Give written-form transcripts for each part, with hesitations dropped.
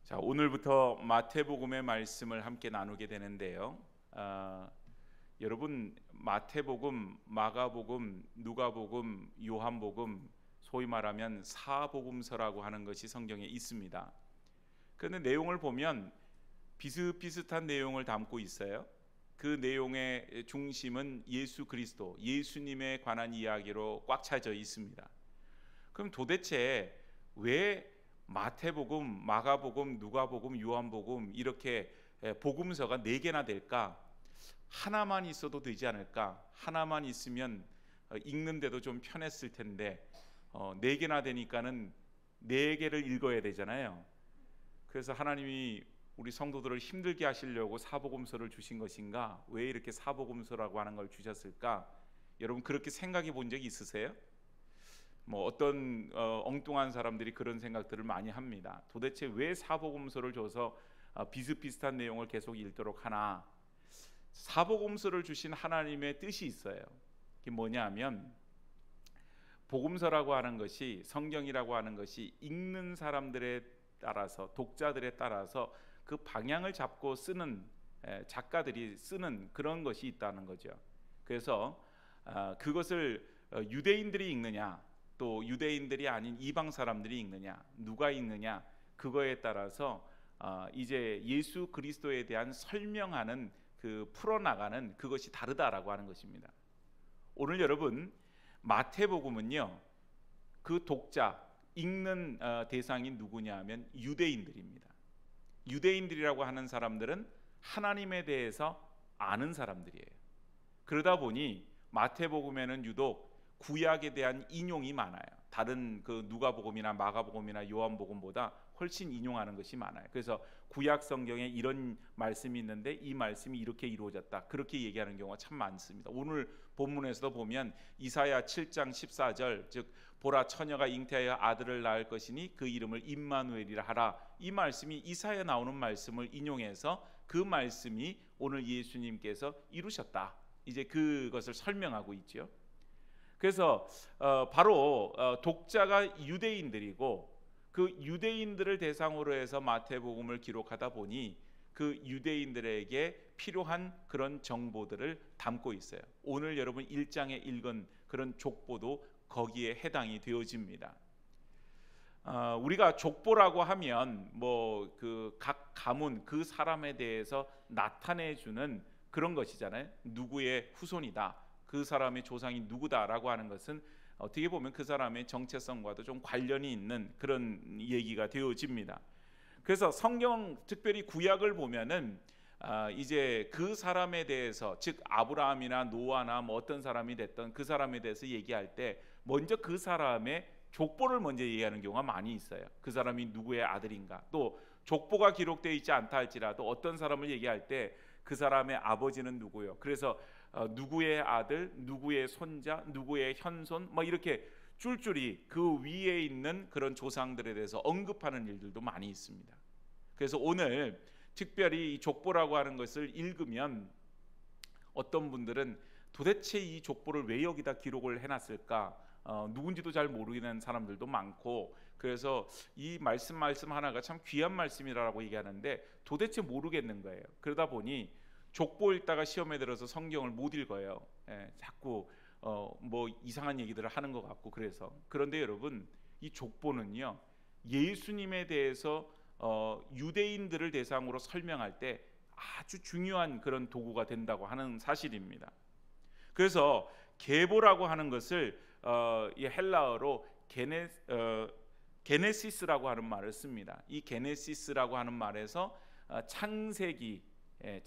자, 오늘부터 마태복음의 말씀을 함께 나누게 되는데요. 여러분, 마태복음, 마가복음, 누가복음, 요한복음, 소위 말하면 사복음서라고 하는 것이 성경에 있습니다. 그런데 내용을 보면 비슷비슷한 내용을 담고 있어요. 그 내용의 중심은 예수 그리스도, 예수님에 관한 이야기로 꽉 차져 있습니다. 그럼 도대체 왜 마태복음, 마가복음, 누가복음, 요한복음 이렇게 복음서가 4개나 될까? 하나만 있어도 되지 않을까? 하나만 있으면 읽는데도 좀 편했을 텐데 4개나 되니까는 4개를 읽어야 되잖아요. 그래서 하나님이 우리 성도들을 힘들게 하시려고 사복음서를 주신 것인가? 왜 이렇게 사복음서라고 하는 걸 주셨을까? 여러분 그렇게 생각해 본 적이 있으세요? 어떤 엉뚱한 사람들이 그런 생각들을 많이 합니다. 도대체 왜 사복음서를 줘서 비슷비슷한 내용을 계속 읽도록 하나? 사복음서를 주신 하나님의 뜻이 있어요. 그게 뭐냐면 복음서라고 하는 것이, 성경이라고 하는 것이 읽는 사람들에 따라서, 독자들에 따라서 그 방향을 잡고 쓰는, 작가들이 쓰는 그런 것이 있다는 거죠. 그래서 그것을 유대인들이 읽느냐, 또 유대인들이 아닌 이방 사람들이 읽느냐, 누가 읽느냐, 그거에 따라서 이제 예수 그리스도에 대한 설명하는, 그 풀어나가는 그것이 다르다라고 하는 것입니다. 오늘 여러분 마태복음은요, 그 독자, 읽는 대상이 누구냐 하면 유대인들입니다. 유대인들이라고 하는 사람들은 하나님에 대해서 아는 사람들이에요. 그러다 보니 마태복음에는 유독 구약에 대한 인용이 많아요. 다른 그 누가복음이나 마가복음이나 요한복음보다 훨씬 인용하는 것이 많아요. 그래서 구약 성경에 이런 말씀이 있는데 이 말씀이 이렇게 이루어졌다, 그렇게 얘기하는 경우가 참 많습니다. 오늘 본문에서도 보면 이사야 7장 14절, 즉 보라 처녀가 잉태하여 아들을 낳을 것이니 그 이름을 임마누엘이라 하라, 이 말씀이 이사야에 나오는 말씀을 인용해서 그 말씀이 오늘 예수님께서 이루셨다, 이제 그것을 설명하고 있죠. 그래서 바로 독자가 유대인들이고, 그 유대인들을 대상으로 해서 마태복음을 기록하다 보니 그 유대인들에게 필요한 그런 정보들을 담고 있어요. 오늘 여러분 1장에 읽은 그런 족보도 거기에 해당이 되어집니다. 우리가 족보라고 하면 그 각 가문, 그 사람에 대해서 나타내주는 그런 것이잖아요. 누구의 후손이다, 그 사람의 조상이 누구다라고 하는 것은 어떻게 보면 그 사람의 정체성과도 좀 관련이 있는 그런 얘기가 되어집니다. 그래서 성경, 특별히 구약을 보면은 이제 그 사람에 대해서, 즉 아브라함이나 노아나 어떤 사람이 됐던 그 사람에 대해서 얘기할 때 먼저 그 사람의 족보를 먼저 얘기하는 경우가 많이 있어요. 그 사람이 누구의 아들인가, 또 족보가 기록되어 있지 않다 할지라도 어떤 사람을 얘기할 때 그 사람의 아버지는 누구요, 그래서 누구의 아들, 누구의 손자, 누구의 현손, 이렇게 줄줄이 그 위에 있는 그런 조상들에 대해서 언급하는 일들도 많이 있습니다. 그래서 오늘 특별히 이 족보라고 하는 것을 읽으면 어떤 분들은 도대체 이 족보를 왜 여기다 기록을 해놨을까, 누군지도 잘 모르는 사람들도 많고, 그래서 이 말씀 하나가 참 귀한 말씀이라고 얘기하는데 도대체 모르겠는 거예요. 그러다 보니 족보 읽다가 시험에 들어서 성경을 못 읽어요. 자꾸 이상한 얘기들을 하는 것 같고. 그런데 여러분, 이 족보는요, 예수님에 대해서 유대인들을 대상으로 설명할 때 아주 중요한 그런 도구가 된다고 하는 사실입니다. 그래서 계보라고 하는 것을 이 헬라어로 게네시스라고 하는 말을 씁니다. 이 게네시스라고 하는 말에서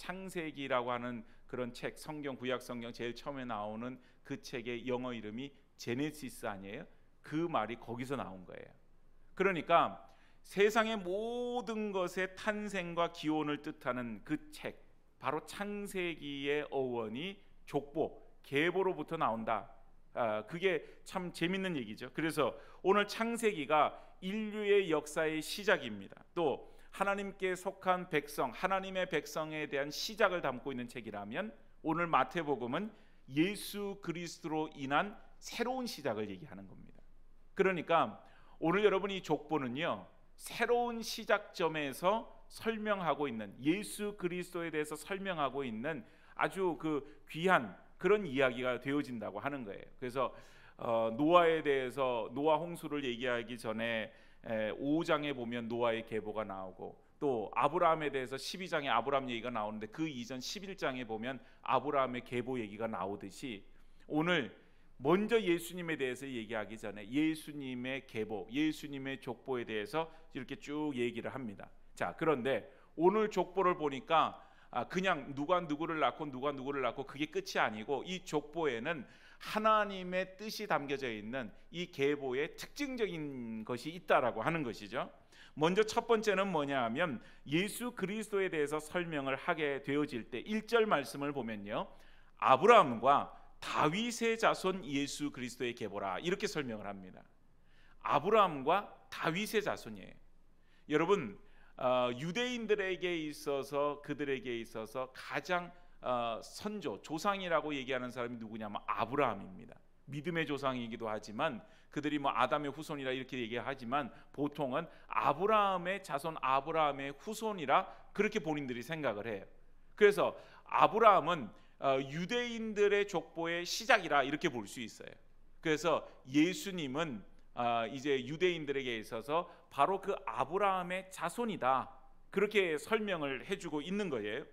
창세기라고 하는 그런 책, 성경, 구약 성경 제일 처음에 나오는 그 책의 영어 이름이 제네시스 아니에요? 그 말이 거기서 나온 거예요. 그러니까 세상의 모든 것의 탄생과 기원을 뜻하는 그 책, 바로 창세기의 어원이 족보, 계보로부터 나온다. 그게 참 재밌는 얘기죠. 그래서 오늘 창세기가 인류의 역사의 시작입니다. 또 하나님께 속한 백성, 하나님의 백성에 대한 시작을 담고 있는 책이라면 오늘 마태복음은 예수 그리스도로 인한 새로운 시작을 얘기하는 겁니다. 그러니까 오늘 여러분 이 족보는요, 새로운 시작점에서 설명하고 있는, 예수 그리스도에 대해서 설명하고 있는 아주 그 귀한 그런 이야기가 되어진다고 하는 거예요. 그래서 노아에 대해서, 노아 홍수를 얘기하기 전에 5장에 보면 노아의 계보가 나오고, 또 아브라함에 대해서 12장에 아브라함 얘기가 나오는데 그 이전 11장에 보면 아브라함의 계보 얘기가 나오듯이, 오늘 먼저 예수님에 대해서 얘기하기 전에 예수님의 계보, 예수님의 족보에 대해서 이렇게 쭉 얘기를 합니다. 자, 그런데 오늘 족보를 보니까 그냥 누가 누구를 낳고 누가 누구를 낳고 그게 끝이 아니고, 이 족보에는 하나님의 뜻이 담겨져 있는 이 계보의 특징적인 것이 있다라고 하는 것이죠. 먼저 첫 번째는 뭐냐 하면, 예수 그리스도에 대해서 설명을 하게 되어질 때 1절 말씀을 보면요, 아브라함과 다윗의 자손 예수 그리스도의 계보라, 이렇게 설명을 합니다. 아브라함과 다윗의 자손이에요. 여러분, 유대인들에게 있어서, 그들에게 있어서 가장 선조, 조상이라고 얘기하는 사람이 누구냐면 아브라함입니다. 믿음의 조상이기도 하지만, 그들이 뭐 아담의 후손이라 이렇게 얘기하지만 보통은 아브라함의 자손, 아브라함의 후손이라 그렇게 본인들이 생각을 해요. 그래서 아브라함은 유대인들의 족보의 시작이라 이렇게 볼 수 있어요. 그래서 예수님은 이제 유대인들에게 있어서 바로 그 아브라함의 자손이다, 그렇게 설명을 해주고 있는 거예요.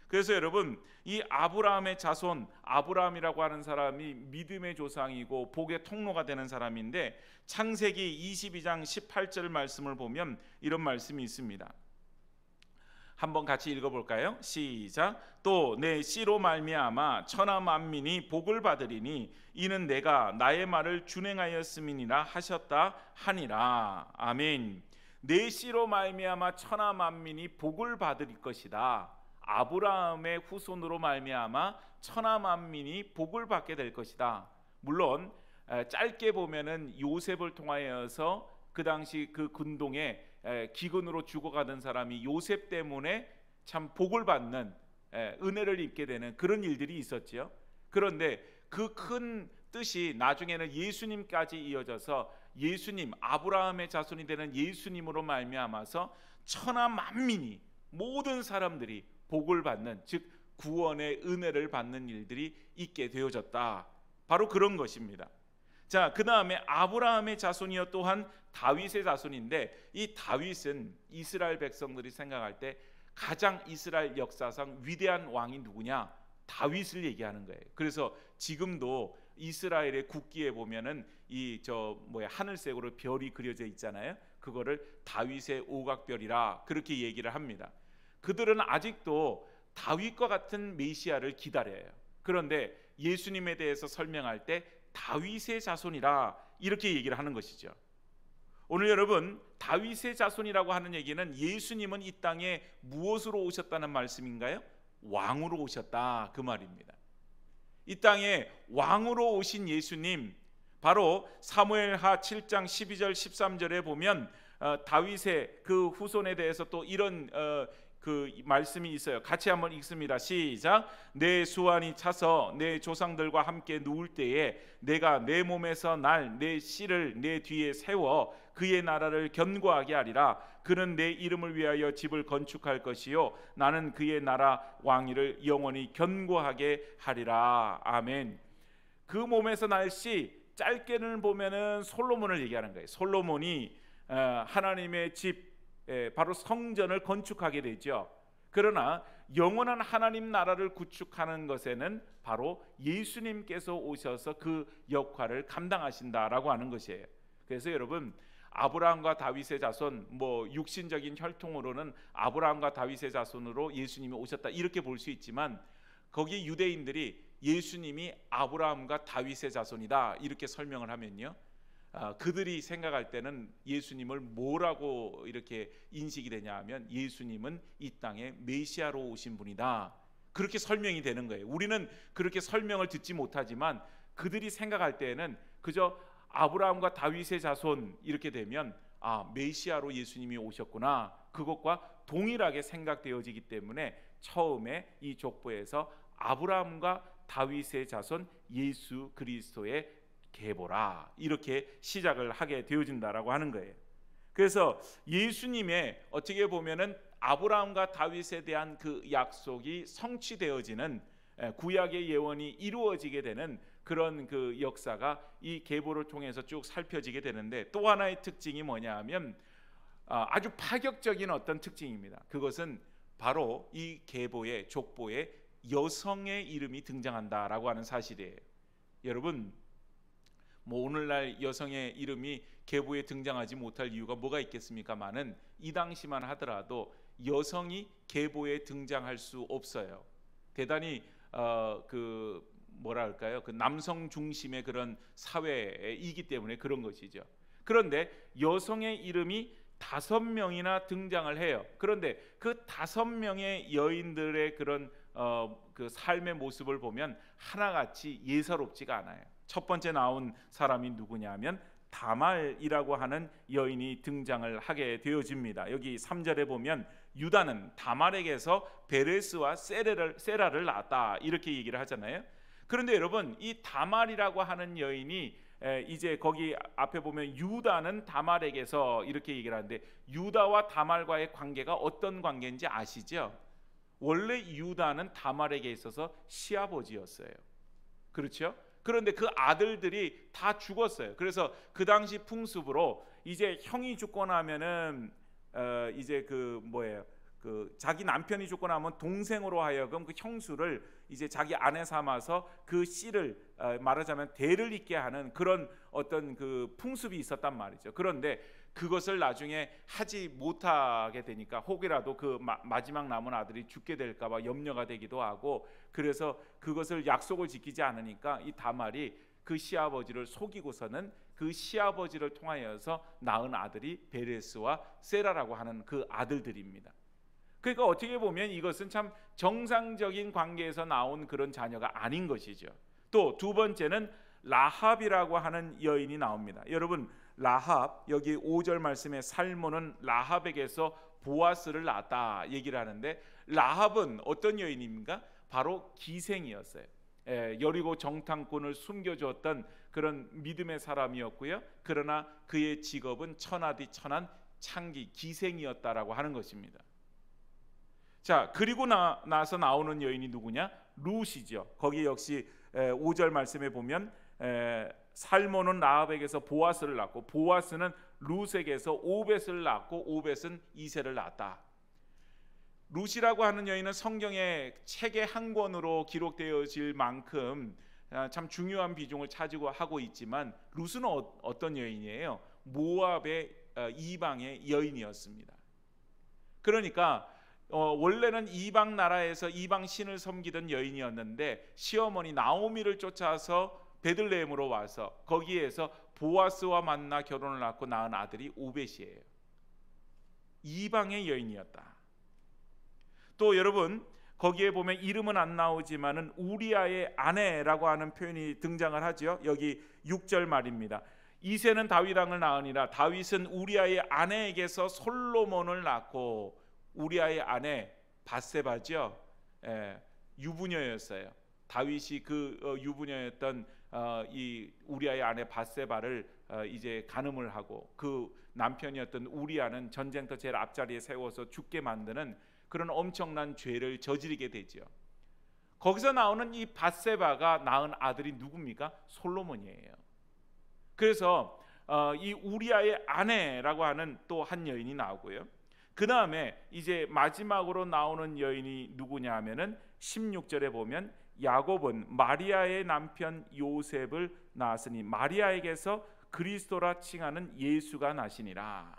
그래서 여러분, 이 아브라함의 자손, 아브라함이라고 하는 사람이 믿음의 조상이고 복의 통로가 되는 사람인데, 창세기 22장 18절 말씀을 보면 이런 말씀이 있습니다. 한번 같이 읽어볼까요? 시작. 또 내 씨로 말미암아 천하 만민이 복을 받으리니 이는 내가 나의 말을 준행하였음이니라 하셨다 하니라. 아멘. 내 씨로 말미암아 천하 만민이 복을 받을 것이다. 아브라함의 후손으로 말미암아 천하 만민이 복을 받게 될 것이다. 물론 짧게 보면은 요셉을 통하여서 그 당시 그 군동에 기근으로 죽어가던 사람이 요셉 때문에 참 복을 받는, 은혜를 입게 되는 그런 일들이 있었지요. 그런데 그 큰 뜻이 나중에는 예수님까지 이어져서 예수님, 아브라함의 자손이 되는 예수님으로 말미암아서 천하 만민이, 모든 사람들이 복을 받는, 즉 구원의 은혜를 받는 일들이 있게 되어졌다. 바로 그런 것입니다. 자, 그 다음에 아브라함의 자손이여 또한 다윗의 자손인데, 이 다윗은 이스라엘 백성들이 생각할 때 가장 이스라엘 역사상 위대한 왕이 누구냐? 다윗을 얘기하는 거예요. 그래서 지금도 이스라엘의 국기에 보면은 하늘색으로 별이 그려져 있잖아요. 그거를 다윗의 오각별이라 그렇게 얘기를 합니다. 그들은 아직도 다윗과 같은 메시아를 기다려요. 그런데 예수님에 대해서 설명할 때 다윗의 자손이라 이렇게 얘기를 하는 것이죠. 오늘 여러분, 다윗의 자손이라고 하는 얘기는 예수님은 이 땅에 무엇으로 오셨다는 말씀인가요? 왕으로 오셨다, 그 말입니다. 이 땅에 왕으로 오신 예수님, 바로 사무엘하 7장 12절 13절에 보면 다윗의 그 후손에 대해서 또 이런 그 말씀이 있어요. 같이 한번 읽습니다. 시작. 내 수완이 차서 내 조상들과 함께 누울 때에 내가 내 몸에서 날 내 씨를 내 뒤에 세워 그의 나라를 견고하게 하리라. 그는 내 이름을 위하여 집을 건축할 것이요 나는 그의 나라 왕위를 영원히 견고하게 하리라. 아멘. 그 몸에서 날 씨, 짧게는 보면은 솔로몬을 얘기하는 거예요. 솔로몬이 하나님의 집, 바로 성전을 건축하게 되죠. 그러나 영원한 하나님 나라를 구축하는 것에는 바로 예수님께서 오셔서 그 역할을 감당하신다라고 하는 것이에요. 그래서 여러분, 아브라함과 다윗의 자손, 육신적인 혈통으로는 아브라함과 다윗의 자손으로 예수님이 오셨다 이렇게 볼 수 있지만, 거기 유대인들이 예수님이 아브라함과 다윗의 자손이다 이렇게 설명을 하면요, 그들이 생각할 때는 예수님을 뭐라고 이렇게 인식이 되냐 하면, 예수님은 이 땅에 메시아로 오신 분이다, 그렇게 설명이 되는 거예요. 우리는 그렇게 설명을 듣지 못하지만 그들이 생각할 때에는 그저 아브라함과 다윗의 자손 이렇게 되면 메시아로 예수님이 오셨구나, 그것과 동일하게 생각되어지기 때문에 처음에 이 족보에서 아브라함과 다윗의 자손 예수 그리스도의 계보라 이렇게 시작을 하게 되어진다라고 하는 거예요. 그래서 예수님의 어떻게 보면은 아브라함과 다윗에 대한 그 약속이 성취되어지는, 구약의 예언이 이루어지게 되는 그런 그 역사가 이 계보를 통해서 쭉 살펴지게 되는데, 또 하나의 특징이 뭐냐 하면 아주 파격적인 어떤 특징입니다. 그것은 바로 이 계보의 족보에 여성의 이름이 등장한다라고 하는 사실이에요. 여러분, 뭐 오늘날 여성의 이름이 계보에 등장하지 못할 이유가 뭐가 있겠습니까마는, 이 당시만 하더라도 여성이 계보에 등장할 수 없어요. 대단히 그 뭐랄까요, 그 남성 중심의 그런 사회이기 때문에 그런 것이죠. 그런데 여성의 이름이 5명이나 등장을 해요. 그런데 그 5명의 여인들의 그런 그 삶의 모습을 보면 하나같이 예사롭지가 않아요. 첫 번째 나온 사람이 누구냐면 다말이라고 하는 여인이 등장을 하게 되어집니다. 여기 3절에 보면 유다는 다말에게서 베레스와 세라를 낳았다 이렇게 얘기를 하잖아요. 그런데 여러분, 이 다말이라고 하는 여인이 이제 거기 앞에 보면 유다는 다말에게서 이렇게 얘기를 하는데, 유다와 다말과의 관계가 어떤 관계인지 아시죠? 원래 유다는 다말에게 있어서 시아버지였어요. 그렇죠? 그런데 그 아들들이 다 죽었어요. 그래서 그 당시 풍습으로 이제 형이 죽고 나면은 이제 그 뭐예요? 그 자기 남편이 죽고 나면 동생으로 하여금 그 형수를 이제 자기 아내 삼아서 그 씨를 말하자면 대를 잇게 하는 그런 어떤 그 풍습이 있었단 말이죠. 그런데 그것을 나중에 하지 못하게 되니까 혹이라도 그 마지막 남은 아들이 죽게 될까 봐 염려가 되기도 하고, 그래서 그것을 약속을 지키지 않으니까 이 다말이 그 시아버지를 속이고서는 그 시아버지를 통하여서 낳은 아들이 베레스와 세라라고 하는 그 아들들입니다. 그러니까 어떻게 보면 이것은 참 정상적인 관계에서 나온 그런 자녀가 아닌 것이죠. 또 두 번째는 라합이라고 하는 여인이 나옵니다. 여러분, 라합, 여기 5절 말씀에 살몬은 라합에게서 보아스를 낳았다 얘기를 하는데, 라합은 어떤 여인입니까? 바로 기생이었어요. 여리고 정탐꾼을 숨겨주었던 그런 믿음의 사람이었고요. 그러나 그의 직업은 천하디 천한 창기 기생이었다라고 하는 것입니다. 자, 그리고 나서 나오는 여인이 누구냐? 룻이죠. 거기 역시 5절 말씀에 보면 살몬은 라합에게서 보아스를 낳고, 보아스는 룻에게서 오벳을 낳고, 오벳은 이새를 낳았다. 룻이라고 하는 여인은 성경의 책의 한 권으로 기록되어질 만큼 참 중요한 비중을 차지고 하고 있지만, 룻은 어떤 여인이에요? 모압의 이방의 여인이었습니다. 그러니까 원래는 이방 나라에서 이방 신을 섬기던 여인이었는데, 시어머니 나오미를 쫓아서 베들레헴으로 와서 거기에서 보아스와 만나 결혼을 하고 낳은 아들이 오벳이에요. 이방의 여인이었다. 또 여러분, 거기에 보면 이름은 안 나오지만은 우리아의 아내라고 하는 표현이 등장을 하죠. 여기 6절 말입니다. 이새는 다윗 왕을 낳으니라. 다윗은 우리아의 아내에게서 솔로몬을 낳고, 우리아의 아내 밧세바죠. 유부녀였어요. 다윗이 그 유부녀였던 이 우리아의 아내 밧세바를 이제 간음을 하고, 그 남편이었던 우리아는 전쟁터 제일 앞자리에 세워서 죽게 만드는 그런 엄청난 죄를 저지르게 되죠. 거기서 나오는 이 밧세바가 낳은 아들이 누굽니까? 솔로몬이에요. 그래서 이 우리아의 아내라고 하는 또 한 여인이 나오고요. 그 다음에 이제 마지막으로 나오는 여인이 누구냐 하면은 16절에 보면 야곱은 마리아의 남편 요셉을 낳았으니 마리아에게서 그리스도라 칭하는 예수가 나시니라.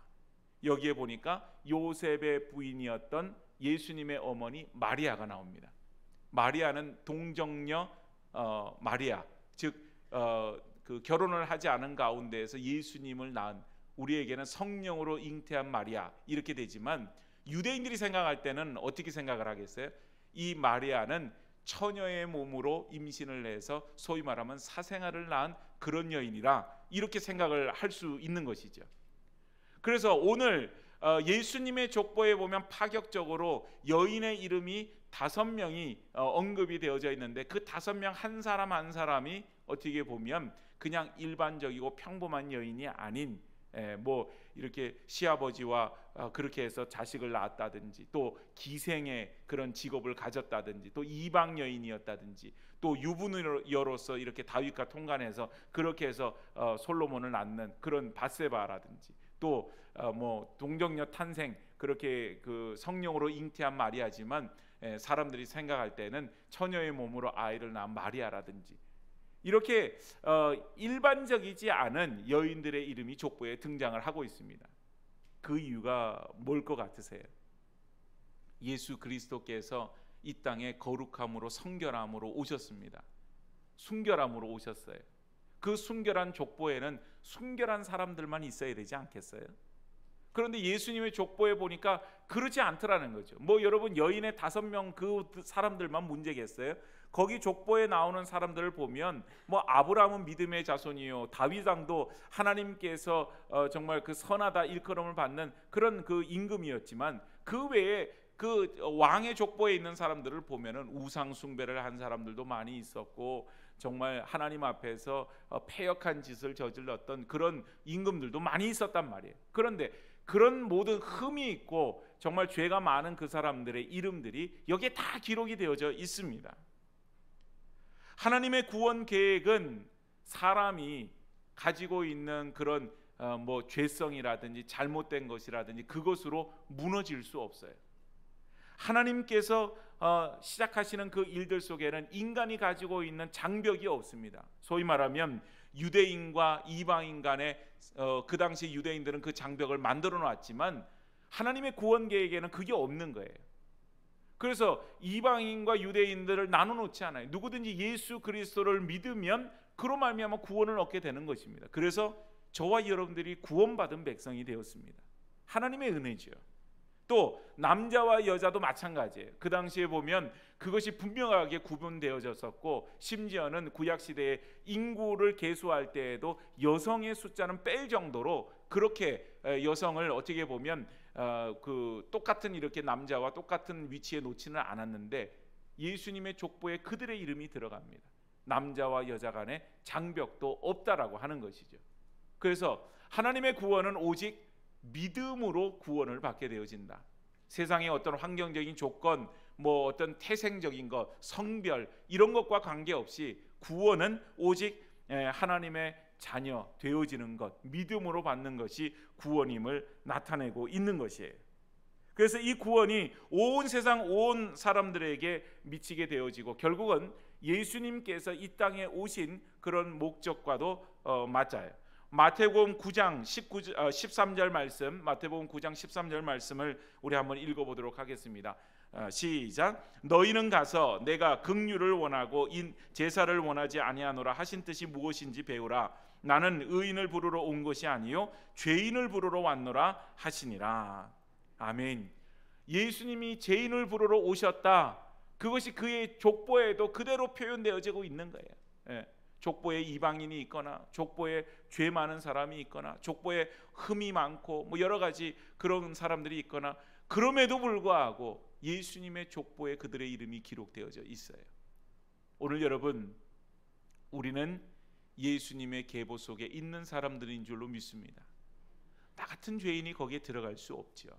여기에 보니까 요셉의 부인이었던 예수님의 어머니 마리아가 나옵니다. 마리아는 동정녀 마리아, 즉 그 결혼을 하지 않은 가운데에서 예수님을 낳은, 우리에게는 성령으로 잉태한 마리아 이렇게 되지만, 유대인들이 생각할 때는 어떻게 생각을 하겠어요? 이 마리아는 처녀의 몸으로 임신을 해서 소위 말하면 사생아를 낳은 그런 여인이라 이렇게 생각을 할 수 있는 것이죠. 그래서 오늘 예수님의 족보에 보면 파격적으로 여인의 이름이 5명이 언급이 되어져 있는데, 그 5명 한 사람 한 사람이 어떻게 보면 그냥 일반적이고 평범한 여인이 아닌 뭐 이렇게 시아버지와 그렇게 해서 자식을 낳았다든지, 또 기생의 그런 직업을 가졌다든지, 또 이방 여인이었다든지, 또 유부녀로서 이렇게 다윗과 통간해서 그렇게 해서 솔로몬을 낳는 그런 밧세바라든지, 또 뭐 동정녀 탄생, 그렇게 그 성령으로 잉태한 마리아지만 사람들이 생각할 때는 처녀의 몸으로 아이를 낳은 마리아라든지, 이렇게 일반적이지 않은 여인들의 이름이 족보에 등장을 하고 있습니다. 그 이유가 뭘 것 같으세요? 예수 그리스도께서 이 땅에 거룩함으로 성결함으로 오셨습니다. 순결함으로 오셨어요. 그 순결한 족보에는 순결한 사람들만 있어야 되지 않겠어요? 그런데 예수님의 족보에 보니까 그렇지 않더라는 거죠. 뭐 여러분, 여인의 5명 그 사람들만 문제겠어요? 거기 족보에 나오는 사람들을 보면 뭐 아브라함은 믿음의 자손이요, 다윗 왕도 하나님께서 정말 그 선하다 일컬음을 받는 그런 그 임금이었지만, 그 외에 그 왕의 족보에 있는 사람들을 보면은 우상 숭배를 한 사람들도 많이 있었고, 정말 하나님 앞에서 패역한 짓을 저질렀던 그런 임금들도 많이 있었단 말이에요. 그런데 그런 모든 흠이 있고 정말 죄가 많은 그 사람들의 이름들이 여기에 다 기록이 되어져 있습니다. 하나님의 구원 계획은 사람이 가지고 있는 그런 뭐 죄성이라든지 잘못된 것이라든지 그것으로 무너질 수 없어요. 하나님께서 시작하시는 그 일들 속에는 인간이 가지고 있는 장벽이 없습니다. 소위 말하면 유대인과 이방인 간에 그 당시 유대인들은 그 장벽을 만들어 놨지만 하나님의 구원 계획에는 그게 없는 거예요. 그래서 이방인과 유대인들을 나눠 놓지 않아요. 누구든지 예수 그리스도를 믿으면 그로 말미암아 구원을 얻게 되는 것입니다. 그래서 저와 여러분들이 구원받은 백성이 되었습니다. 하나님의 은혜죠. 또 남자와 여자도 마찬가지예요. 그 당시에 보면 그것이 분명하게 구분되어졌었고, 심지어는 구약시대에 인구를 계수할 때에도 여성의 숫자는 뺄 정도로 그렇게 여성을 어떻게 보면 그 똑같은 이렇게 남자와 똑같은 위치에 놓지는 않았는데, 예수님의 족보에 그들의 이름이 들어갑니다. 남자와 여자 간에 장벽도 없다라고 하는 것이죠. 그래서 하나님의 구원은 오직 믿음으로 구원을 받게 되어진다. 세상의 어떤 환경적인 조건, 뭐 어떤 태생적인 것, 성별 이런 것과 관계없이 구원은 오직 하나님의 자녀 되어지는 것, 믿음으로 받는 것이 구원임을 나타내고 있는 것이에요. 그래서 이 구원이 온 세상 온 사람들에게 미치게 되어지고, 결국은 예수님께서 이 땅에 오신 그런 목적과도 맞아요. 마태복음 9장 13절 말씀, 마태복음 9장 13절 말씀을 우리 한번 읽어보도록 하겠습니다. 시작. 너희는 가서 내가 긍휼을 원하고 제사를 원하지 아니하노라 하신 뜻이 무엇인지 배우라. 나는 의인을 부르러 온 것이 아니요 죄인을 부르러 왔노라 하시니라. 아멘. 예수님이 죄인을 부르러 오셨다. 그것이 그의 족보에도 그대로 표현되어지고 있는 거예요. 족보에 이방인이 있거나, 족보에 죄 많은 사람이 있거나, 족보에 흠이 많고 뭐 여러 가지 그런 사람들이 있거나, 그럼에도 불구하고 예수님의 족보에 그들의 이름이 기록되어져 있어요. 오늘 여러분, 우리는 예수님의 계보 속에 있는 사람들인 줄로 믿습니다. 나 같은 죄인이 거기에 들어갈 수 없죠.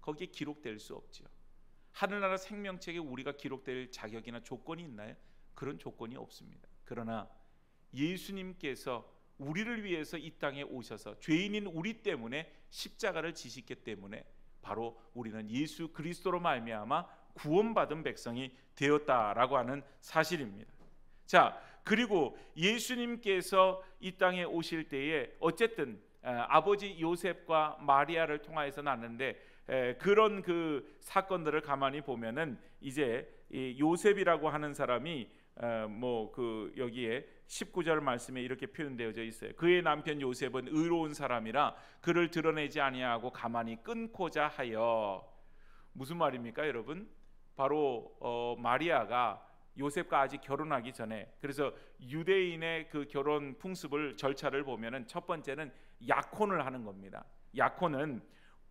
거기에 기록될 수 없죠. 하늘나라 생명책에 우리가 기록될 자격이나 조건이 있나요? 그런 조건이 없습니다. 그러나 예수님께서 우리를 위해서 이 땅에 오셔서 죄인인 우리 때문에 십자가를 지셨기 때문에 바로 우리는 예수 그리스도로 말미암아 구원받은 백성이 되었다라고 하는 사실입니다. 자, 그리고 예수님께서 이 땅에 오실 때에 어쨌든 아버지 요셉과 마리아를 통하여서 났는데, 그런 그 사건들을 가만히 보면은 이제 이 요셉이라고 하는 사람이 뭐 그 여기에 19절 말씀에 이렇게 표현되어져 있어요. 그의 남편 요셉은 의로운 사람이라 그를 드러내지 아니하고 가만히 끊고자 하여. 무슨 말입니까, 여러분? 바로 마리아가 요셉과 아직 결혼하기 전에, 그래서 유대인의 그 결혼 풍습을 절차를 보면은 첫 번째는 약혼을 하는 겁니다. 약혼은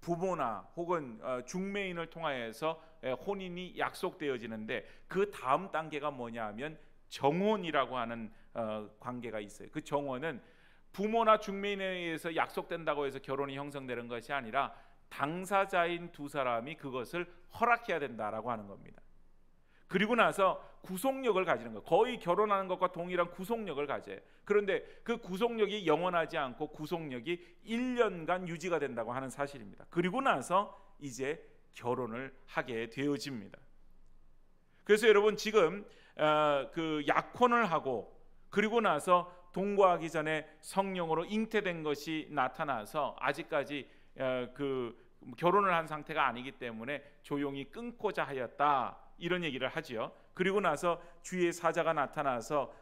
부모나 혹은 중매인을 통하여서 혼인이 약속되어지는데, 그 다음 단계가 뭐냐 하면 정혼이라고 하는 관계가 있어요. 그 정혼은 부모나 중매인에 의해서 약속된다고 해서 결혼이 형성되는 것이 아니라 당사자인 두 사람이 그것을 허락해야 된다라고 하는 겁니다. 그리고 나서 구속력을 가지는 거, 거의 결혼하는 것과 동일한 구속력을 가져요. 그런데 그 구속력이 영원하지 않고 구속력이 1년간 유지가 된다고 하는 사실입니다. 그리고 나서 이제 결혼을 하게 되어집니다. 그래서 여러분 지금 그 약혼을 하고 그리고 나서 동거하기 전에 성령으로 잉태된 것이 나타나서 아직까지 그 결혼을 한 상태가 아니기 때문에 조용히 끊고자 하였다, 이런 얘기를 하지요. 그리고 나서 주의 사자가 나타나서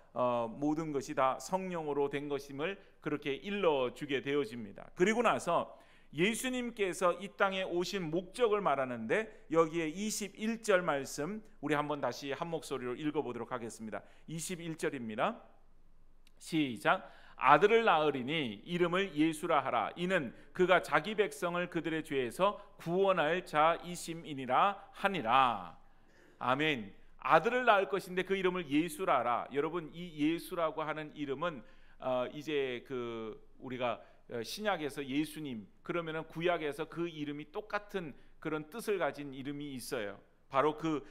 모든 것이 다 성령으로 된 것임을 그렇게 일러주게 되어집니다. 그리고 나서 예수님께서 이 땅에 오신 목적을 말하는데 여기에 21절 말씀 우리 한번 다시 한 목소리로 읽어보도록 하겠습니다. 21절입니다. 시작. 아들을 낳으리니 이름을 예수라 하라. 이는 그가 자기 백성을 그들의 죄에서 구원할 자이심이니라 하니라. 아멘. 아들을 낳을 것인데 그 이름을 예수라 하라. 여러분, 이 예수라고 하는 이름은 이제 그 우리가 신약에서 예수님, 그러면은 구약에서 그 이름이 똑같은 그런 뜻을 가진 이름이 있어요. 바로 그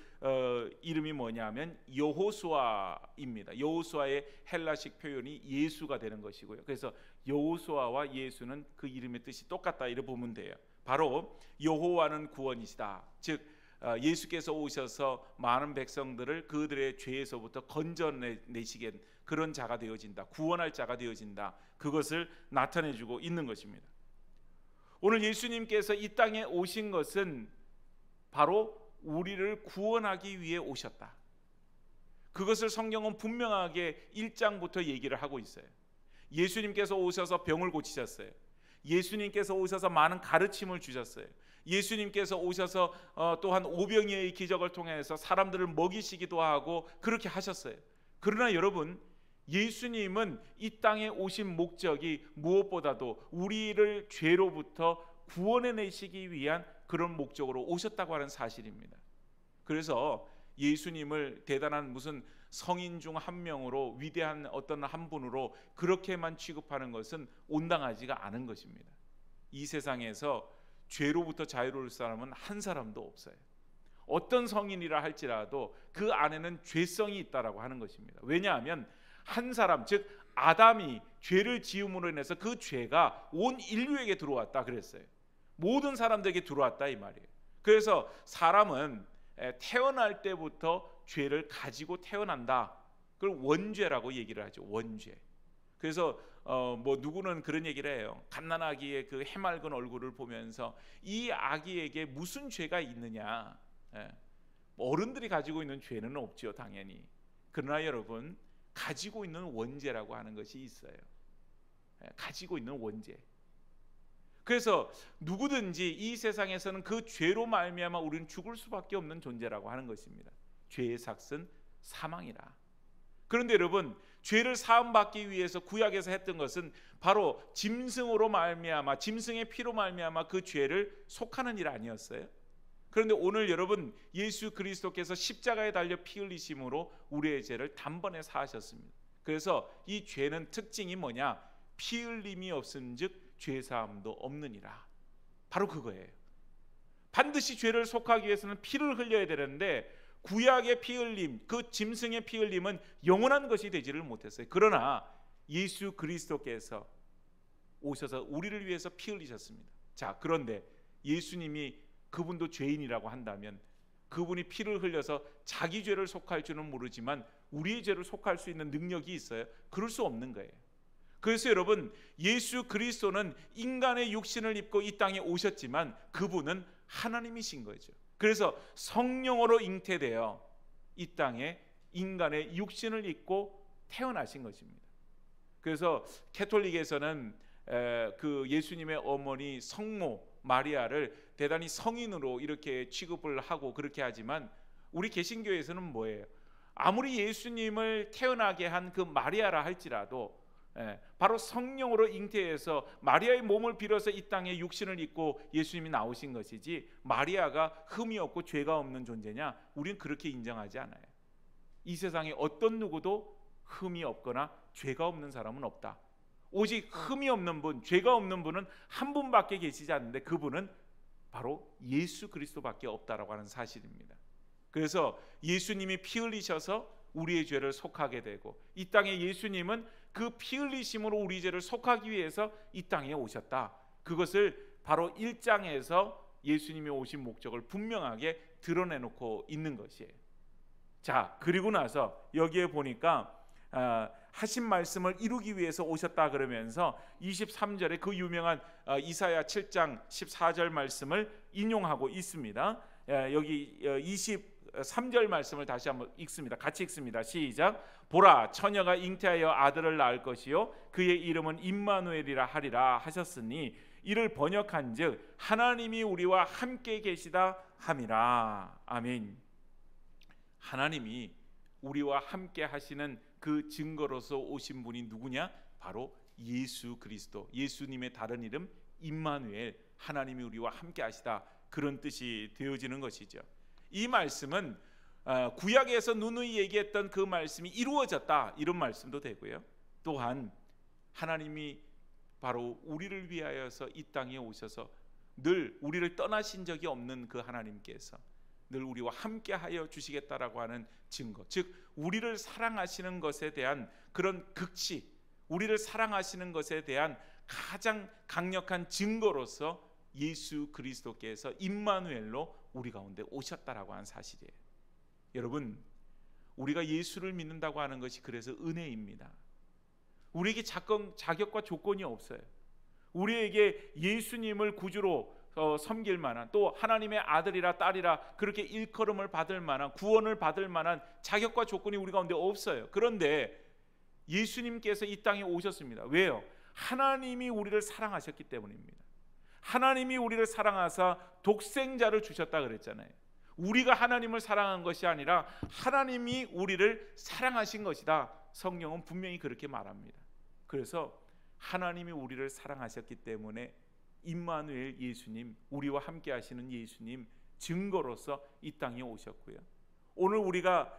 이름이 뭐냐면 여호수아입니다. 여호수아의 헬라식 표현이 예수가 되는 것이고요. 그래서 여호수아와 예수는 그 이름의 뜻이 똑같다, 이렇게 보면 돼요. 바로 여호와는 구원이시다. 즉 예수께서 오셔서 많은 백성들을 그들의 죄에서부터 건져내시게 그런 자가 되어진다, 구원할 자가 되어진다, 그것을 나타내주고 있는 것입니다. 오늘 예수님께서 이 땅에 오신 것은 바로 우리를 구원하기 위해 오셨다. 그것을 성경은 분명하게 1장부터 얘기를 하고 있어요. 예수님께서 오셔서 병을 고치셨어요. 예수님께서 오셔서 많은 가르침을 주셨어요. 예수님께서 오셔서 또한 오병이어의 기적을 통해서 사람들을 먹이시기도 하고 그렇게 하셨어요. 그러나 여러분, 예수님은 이 땅에 오신 목적이 무엇보다도 우리를 죄로부터 구원해내시기 위한 그런 목적으로 오셨다고 하는 사실입니다. 그래서 예수님을 대단한 무슨 성인 중 한 명으로, 위대한 어떤 한 분으로 그렇게만 취급하는 것은 온당하지가 않은 것입니다. 이 세상에서 죄로부터 자유로울 사람은 한 사람도 없어요. 어떤 성인이라 할지라도 그 안에는 죄성이 있다라고 하는 것입니다. 왜냐하면 한 사람, 즉 아담이 죄를 지음으로 인해서 그 죄가 온 인류에게 들어왔다 그랬어요. 모든 사람들에게 들어왔다, 이 말이에요. 그래서 사람은 태어날 때부터 죄를 가지고 태어난다. 그걸 원죄라고 얘기를 하죠. 원죄. 그래서 뭐 누구는 그런 얘기를 해요. 갓난아기의 그 해맑은 얼굴을 보면서 이 아기에게 무슨 죄가 있느냐. 어른들이 가지고 있는 죄는 없죠, 당연히. 그러나 여러분, 가지고 있는 원죄라고 하는 것이 있어요. 가지고 있는 원죄. 그래서 누구든지 이 세상에서는 그 죄로 말미암아 우리는 죽을 수밖에 없는 존재라고 하는 것입니다. 죄의 삭은 사망이라. 그런데 여러분, 죄를 사함받기 위해서 구약에서 했던 것은 바로 짐승으로 말미암아, 짐승의 피로 말미암아 그 죄를 속하는 일 아니었어요? 그런데 오늘 여러분, 예수 그리스도께서 십자가에 달려 피 흘리심으로 우리의 죄를 단번에 사하셨습니다. 그래서 이 죄는 특징이 뭐냐? 피 흘림이 없은즉 죄사함도 없느니라. 바로 그거예요. 반드시 죄를 속하기 위해서는 피를 흘려야 되는데 구약의 피 흘림, 그 짐승의 피 흘림은 영원한 것이 되지를 못했어요. 그러나 예수 그리스도께서 오셔서 우리를 위해서 피 흘리셨습니다. 자, 그런데 예수님이 그분도 죄인이라고 한다면 그분이 피를 흘려서 자기 죄를 속할 줄은 모르지만 우리의 죄를 속할 수 있는 능력이 있어요? 그럴 수 없는 거예요. 그래서 여러분, 예수 그리스도는 인간의 육신을 입고 이 땅에 오셨지만 그분은 하나님이신 거죠. 그래서 성령으로 잉태되어 이 땅에 인간의 육신을 입고 태어나신 것입니다. 그래서 캐톨릭에서는 그 예수님의 어머니 성모 마리아를 대단히 성인으로 이렇게 취급을 하고 그렇게 하지만 우리 개신교에서는 뭐예요? 아무리 예수님을 태어나게 한 그 마리아라 할지라도 바로 성령으로 잉태해서 마리아의 몸을 빌어서 이 땅에 육신을 입고 예수님이 나오신 것이지 마리아가 흠이 없고 죄가 없는 존재냐? 우리는 그렇게 인정하지 않아요. 이 세상에 어떤 누구도 흠이 없거나 죄가 없는 사람은 없다. 오직 흠이 없는 분, 죄가 없는 분은 한 분밖에 계시지 않는데 그분은 바로 예수 그리스도밖에 없다라고 하는 사실입니다. 그래서 예수님이 피 흘리셔서 우리의 죄를 속하게 되고, 이 땅에 예수님은 그 피 흘리심으로 우리 죄를 속하기 위해서 이 땅에 오셨다. 그것을 바로 1장에서 예수님이 오신 목적을 분명하게 드러내놓고 있는 것이에요. 자, 그리고 나서 여기에 보니까 하신 말씀을 이루기 위해서 오셨다 그러면서 23절에 그 유명한 이사야 7장 14절 말씀을 인용하고 있습니다. 여기 23절 말씀을 다시 한번 읽습니다. 같이 읽습니다. 시작. 보라, 처녀가 잉태하여 아들을 낳을 것이요 그의 이름은 임마누엘이라 하리라 하셨으니 이를 번역한즉 하나님이 우리와 함께 계시다 함이라. 아멘. 하나님이 우리와 함께 하시는 그 증거로서 오신 분이 누구냐? 바로 예수 그리스도, 예수님의 다른 이름 임마누엘, 하나님이 우리와 함께 하시다, 그런 뜻이 되어지는 것이죠. 이 말씀은 구약에서 누누이 얘기했던 그 말씀이 이루어졌다, 이런 말씀도 되고요. 또한 하나님이 바로 우리를 위하여서 이 땅에 오셔서 늘 우리를 떠나신 적이 없는 그 하나님께서 늘 우리와 함께 하여 주시겠다라고 하는 증거, 즉 우리를 사랑하시는 것에 대한 그런 극치, 우리를 사랑하시는 것에 대한 가장 강력한 증거로서 예수 그리스도께서 임마누엘로 우리 가운데 오셨다라고 하는 사실이에요. 여러분, 우리가 예수를 믿는다고 하는 것이 그래서 은혜입니다. 우리에게 자격과 조건이 없어요. 우리에게 예수님을 구주로 섬길 만한, 또 하나님의 아들이라 딸이라 그렇게 일컬음을 받을 만한, 구원을 받을 만한 자격과 조건이 우리 가운데 없어요. 그런데 예수님께서 이 땅에 오셨습니다. 왜요? 하나님이 우리를 사랑하셨기 때문입니다. 하나님이 우리를 사랑하사 독생자를 주셨다 그랬잖아요. 우리가 하나님을 사랑한 것이 아니라 하나님이 우리를 사랑하신 것이다. 성경은 분명히 그렇게 말합니다. 그래서 하나님이 우리를 사랑하셨기 때문에 임마누엘 예수님, 우리와 함께 하시는 예수님 증거로서 이 땅에 오셨고요. 오늘 우리가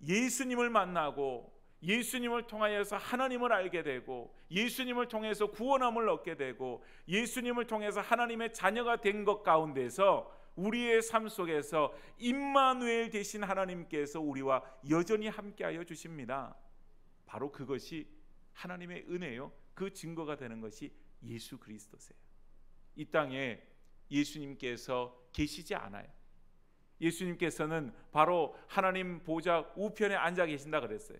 예수님을 만나고 예수님을 통하여서 하나님을 알게 되고, 예수님을 통해서 구원함을 얻게 되고, 예수님을 통해서 하나님의 자녀가 된 것 가운데서 우리의 삶 속에서 임마누엘 되신 하나님께서 우리와 여전히 함께하여 주십니다. 바로 그것이 하나님의 은혜요, 그 증거가 되는 것이 예수 그리스도세요. 이 땅에 예수님께서 계시지 않아요. 예수님께서는 바로 하나님 보좌 우편에 앉아 계신다 그랬어요.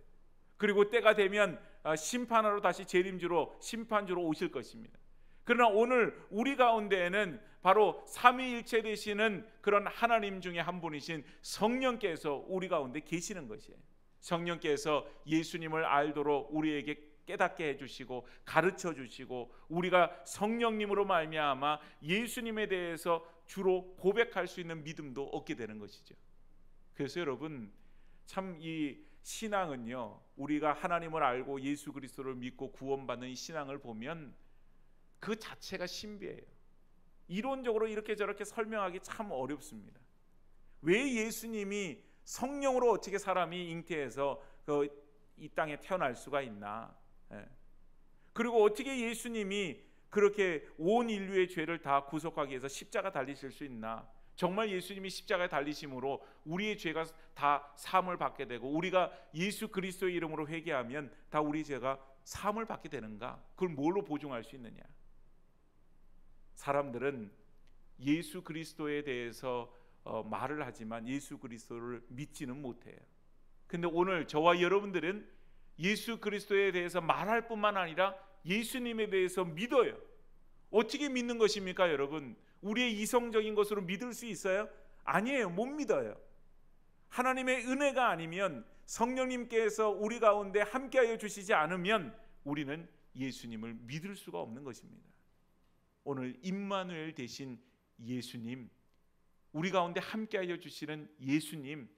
그리고 때가 되면 심판하러 다시 재림주로, 심판주로 오실 것입니다. 그러나 오늘 우리 가운데에는 바로 삼위일체 되시는 그런 하나님 중에 한 분이신 성령께서 우리 가운데 계시는 것이에요. 성령께서 예수님을 알도록 우리에게 깨닫게 해주시고 가르쳐 주시고, 우리가 성령님으로 말미암아 예수님에 대해서 주로 고백할 수 있는 믿음도 얻게 되는 것이죠. 그래서 여러분, 참 이 신앙은요, 우리가 하나님을 알고 예수 그리스도를 믿고 구원받는 이 신앙을 보면 그 자체가 신비해요. 이론적으로 이렇게 저렇게 설명하기 참 어렵습니다. 왜 예수님이 성령으로 어떻게 사람이 잉태해서 이 땅에 태어날 수가 있나? 그리고 어떻게 예수님이 그렇게 온 인류의 죄를 다 구속하기 위해서 십자가 달리실 수 있나? 정말 예수님이 십자가에 달리심으로 우리의 죄가 다 사함을 받게 되고, 우리가 예수 그리스도의 이름으로 회개하면 다 우리 죄가 사함을 받게 되는가? 그걸 뭘로 보증할 수 있느냐? 사람들은 예수 그리스도에 대해서 말을 하지만 예수 그리스도를 믿지는 못해요. 근데 오늘 저와 여러분들은 예수 그리스도에 대해서 말할 뿐만 아니라 예수님에 대해서 믿어요. 어떻게 믿는 것입니까, 여러분? 우리의 이성적인 것으로 믿을 수 있어요? 아니에요. 못 믿어요. 하나님의 은혜가 아니면, 성령님께서 우리 가운데 함께하여 주시지 않으면 우리는 예수님을 믿을 수가 없는 것입니다. 오늘 임마누엘 되신 예수님, 우리 가운데 함께하여 주시는 예수님,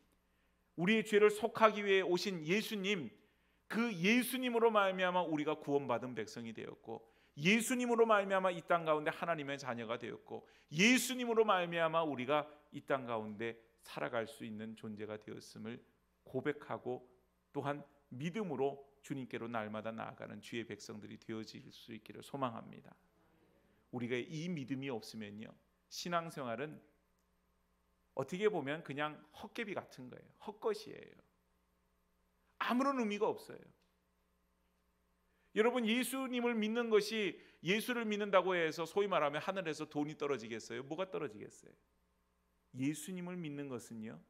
우리의 죄를 속하기 위해 오신 예수님, 그 예수님으로 말미암아 우리가 구원받은 백성이 되었고, 예수님으로 말미암아 이 땅 가운데 하나님의 자녀가 되었고, 예수님으로 말미암아 우리가 이 땅 가운데 살아갈 수 있는 존재가 되었음을 고백하고, 또한 믿음으로 주님께로 날마다 나아가는 주의 백성들이 되어질 수 있기를 소망합니다. 우리가 이 믿음이 없으면요, 신앙생활은 어떻게 보면 그냥 헛개비 같은 거예요. 헛것이에요. 아무런 의미가 없어요. 여러분, 예수님을 믿는 것이, 예수를 믿는다고 해서 소위 말하면 하늘에서 돈이 떨어지겠어요? 뭐가 떨어지겠어요? 예수님을 믿는 것은요,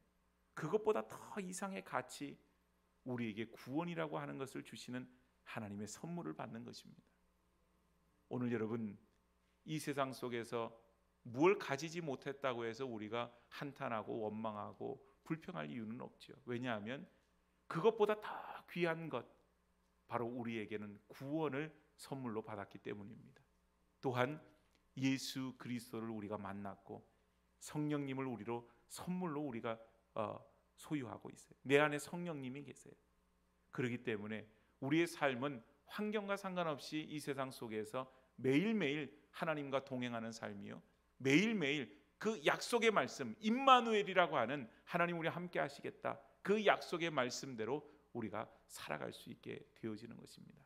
그것보다 더 이상의 가치, 우리에게 구원이라고 하는 것을 주시는 하나님의 선물을 받는 것입니다. 오늘 여러분, 이 세상 속에서 무엇을 가지지 못했다고 해서 우리가 한탄하고 원망하고 불평할 이유는 없죠. 왜냐하면 그것보다 더 귀한 것, 바로 우리에게는 구원을 선물로 받았기 때문입니다. 또한 예수 그리스도를 우리가 만났고 성령님을 우리로 선물로 우리가 소유하고 있어요. 내 안에 성령님이 계세요. 그렇기 때문에 우리의 삶은 환경과 상관없이 이 세상 속에서 매일매일 하나님과 동행하는 삶이요, 매일매일 그 약속의 말씀, 임마누엘이라고 하는 하나님 우리 함께 하시겠다, 그 약속의 말씀대로 우리가 살아갈 수 있게 되어지는 것입니다.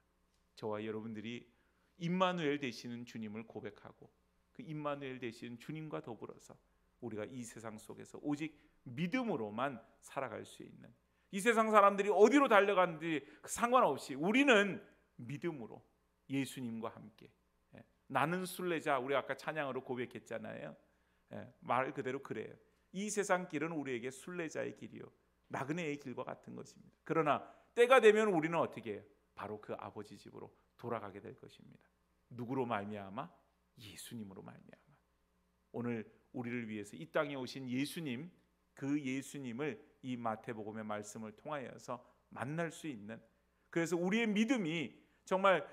저와 여러분들이 임마누엘 되시는 주님을 고백하고 그 임마누엘 되시는 주님과 더불어서 우리가 이 세상 속에서 오직 믿음으로만 살아갈 수 있는, 이 세상 사람들이 어디로 달려가는지 상관없이 우리는 믿음으로 예수님과 함께, 나는 순례자, 우리 아까 찬양으로 고백했잖아요. 말 그대로 그래요. 이 세상 길은 우리에게 순례자의 길이요, 나그네의 길과 같은 것입니다. 그러나 때가 되면 우리는 어떻게 해요? 바로 그 아버지 집으로 돌아가게 될 것입니다. 누구로 말미암아? 예수님으로 말미암아. 오늘 우리를 위해서 이 땅에 오신 예수님, 그 예수님을 이 마태복음의 말씀을 통하여서 만날 수 있는, 그래서 우리의 믿음이 정말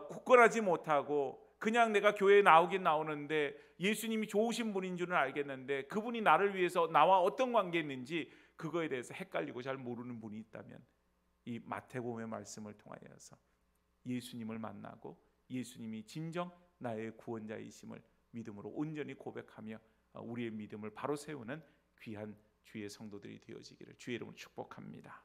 굳건하지 못하고 그냥 내가 교회에 나오긴 나오는데 예수님이 좋으신 분인 줄은 알겠는데 그분이 나를 위해서 나와 어떤 관계있는지 그거에 대해서 헷갈리고 잘 모르는 분이 있다면 이 마태복음의 말씀을 통하여서 예수님을 만나고 예수님이 진정 나의 구원자이심을 믿음으로 온전히 고백하며 우리의 믿음을 바로 세우는 귀한 주의 성도들이 되어지기를 주의 이름으로 축복합니다.